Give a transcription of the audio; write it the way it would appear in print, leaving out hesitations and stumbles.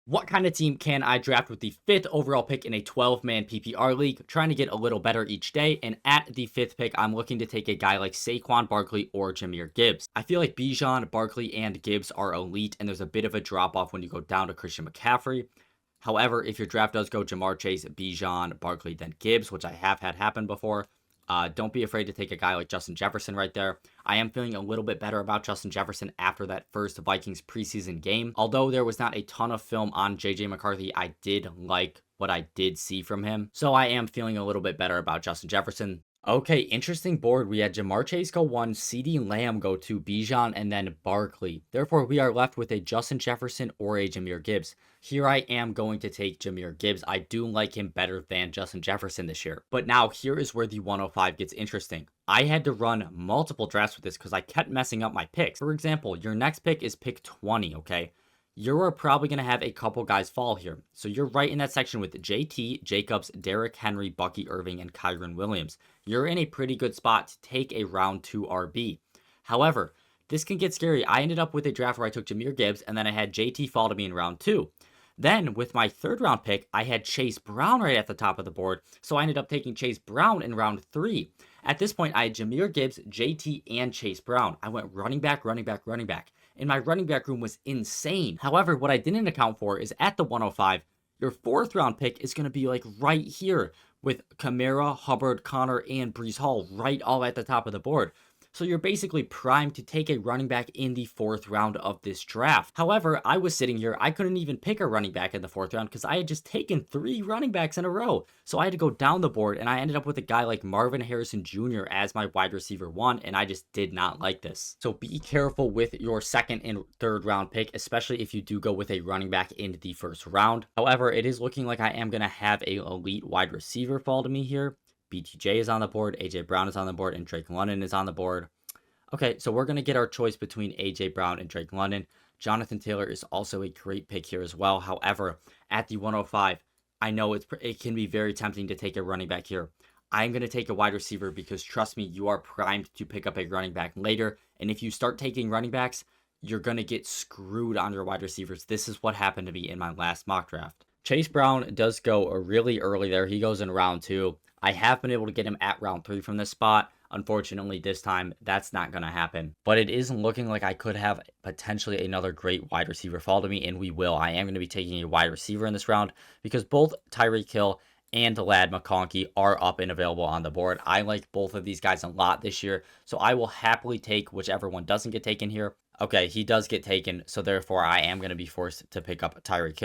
What kind of team can I draft with the 5th overall pick in a 12-man PPR league? Trying to get a little better each day, and at the 5th pick, I'm looking to take a guy like Saquon Barkley or Jahmyr Gibbs. I feel like Bijan, Barkley, and Gibbs are elite, and there's a bit of a drop-off when you go down to Christian McCaffrey. However, if your draft does go Jamar Chase, Bijan, Barkley, then Gibbs, which I have had happen before, don't be afraid to take a guy like Justin Jefferson right there. I am feeling a little bit better about Justin Jefferson after that first Vikings preseason game. Although there was not a ton of film on JJ McCarthy, I did like what I did see from him. So I am feeling a little bit better about Justin Jefferson. Okay, interesting board. We had Jamar Chase go 1, CeeDee Lamb go 2, Bijan, and then Barkley. Therefore, we are left with a Justin Jefferson or a Jahmyr Gibbs. Here I am going to take Jahmyr Gibbs. I do like him better than Justin Jefferson this year. But now here is where the 105 gets interesting. I had to run multiple drafts with this because I kept messing up my picks. For example, your next pick is pick 20, okay? You're probably going to have a couple guys fall here. So you're right in that section with JT, Jacobs, Derrick Henry, Bucky Irving, and Kyren Williams. You're in a pretty good spot to take a round 2 RB. However, this can get scary. I ended up with a draft where I took Jahmyr Gibbs, and then I had JT fall to me in round 2. Then, with my 3rd round pick, I had Chase Brown right at the top of the board, so I ended up taking Chase Brown in round 3. At this point, I had Jahmyr Gibbs, JT, and Chase Brown. I went running back, running back, running back, and my running back room was insane. However, what I didn't account for is at the 105, your 4th round pick is going to be like right here with Kamara, Hubbard, Connor, and Brees Hall right all at the top of the board. So you're basically primed to take a running back in the 4th round of this draft. However, I was sitting here, I couldn't even pick a running back in the 4th round because I had just taken 3 running backs in a row. So I had to go down the board, and I ended up with a guy like Marvin Harrison Jr. as my wide receiver 1, and I just did not like this. So be careful with your 2nd and 3rd round pick, especially if you do go with a running back in the 1st round. However, it is looking like I am going to have a elite wide receiver fall to me here. BTJ is on the board, AJ Brown is on the board, and Drake London is on the board. Okay, so we're going to get our choice between AJ Brown and Drake London. Jonathan Taylor is also a great pick here as well. However, at the 105, I know it can be very tempting to take a running back here. I'm going to take a wide receiver because trust me, you are primed to pick up a running back later. And if you start taking running backs, you're going to get screwed on your wide receivers. This is what happened to me in my last mock draft. Chase Brown does go really early there. He goes in round 2. I have been able to get him at round 3 from this spot. Unfortunately, this time, that's not going to happen. But it isn't looking like I could have potentially another great wide receiver fall to me, and we will. I am going to be taking a wide receiver in this round because both Tyreek Hill and Ladd McConkey are up and available on the board. I like both of these guys a lot this year, so I will happily take whichever one doesn't get taken here. Okay, he does get taken, so therefore I am going to be forced to pick up Tyreek Hill.